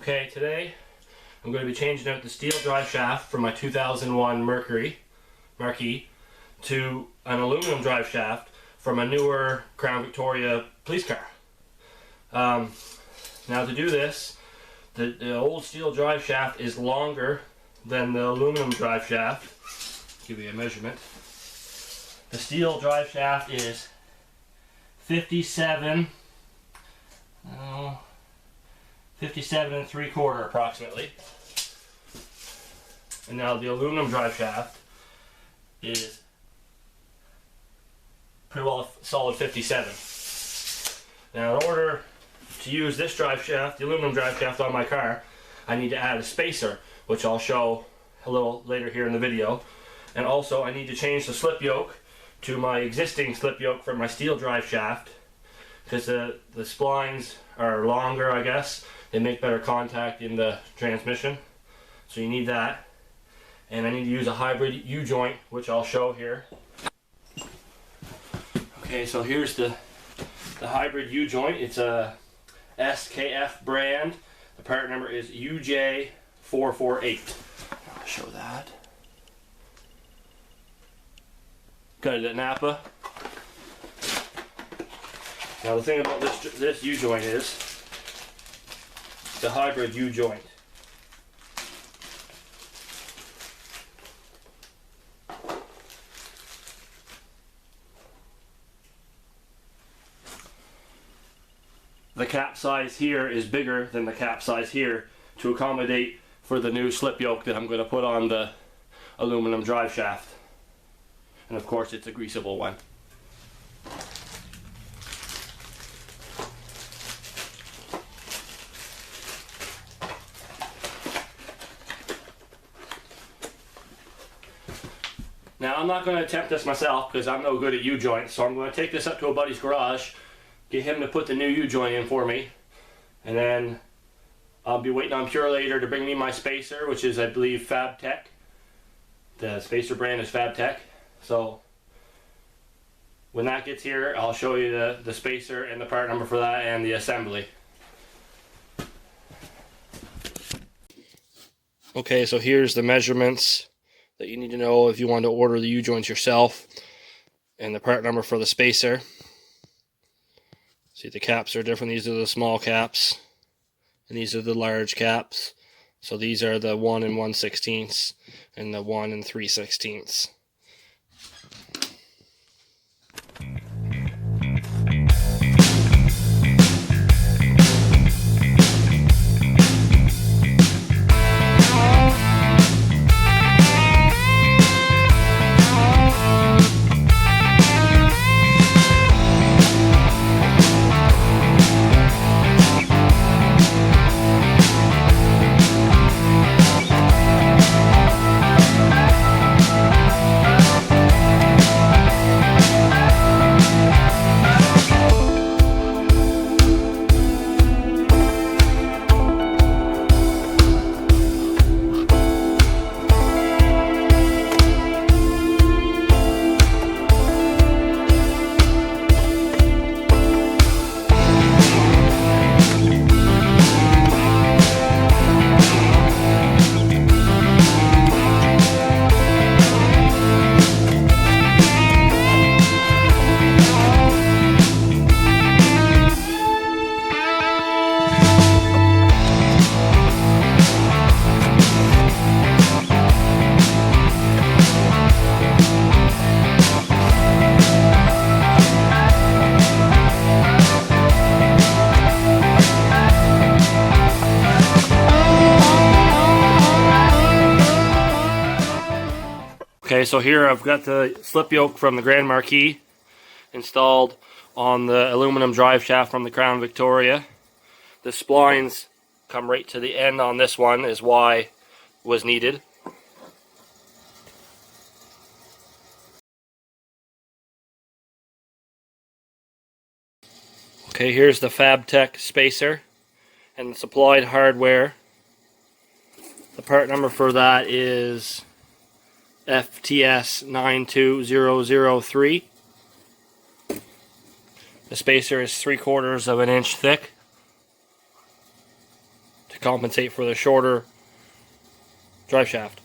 Okay, today I'm going to be changing out the steel drive shaft from my 2001 Marquis to an aluminum drive shaft from a newer Crown Victoria police car. Now to do this, the old steel drive shaft is longer than the aluminum drive shaft. Give you a measurement. The steel drive shaft is 57 and 3/4 approximately. And now the aluminum drive shaft is pretty well a solid 57. Now in order to use this drive shaft, the aluminum drive shaft on my car, I need to add a spacer, which I'll show a little later here in the video. And also I need to change the slip yoke to my existing slip yoke for my steel drive shaft, because the splines are longer, I guess. They make better contact in the transmission, so you need that. And I need to use a hybrid U-joint, which I'll show here. Okay, so here's the hybrid U-joint. It's a SKF brand. The part number is UJ448. I'll show that. Got it at Napa. Now the thing about this U-joint is the hybrid U-joint. The cap size here is bigger than the cap size here to accommodate for the new slip yoke that I'm going to put on the aluminum drive shaft. And of course it's a greasable one. Now I'm not going to attempt this myself because I'm no good at U-joints, so I'm going to take this up to a buddy's garage, get him to put the new U-joint in for me, and then I'll be waiting on Pure later to bring me my spacer, which is, I believe, Fabtech. The spacer brand is Fabtech. So when that gets here, I'll show you the spacer and the part number for that and the assembly. Okay, so here's the measurements that you need to know if you want to order the U-joints yourself, and the part number for the spacer. See, the caps are different. These are the small caps and these are the large caps. So these are the 1 1/16 and the 1 3/16. Okay, so here I've got the slip yoke from the Grand Marquis installed on the aluminum drive shaft from the Crown Victoria. The splines come right to the end on this one, is why was needed. Okay, here's the Fabtech Spacer and the supplied hardware. The part number for that is FTS 92003. The spacer is 3/4 of an inch thick to compensate for the shorter drive shaft.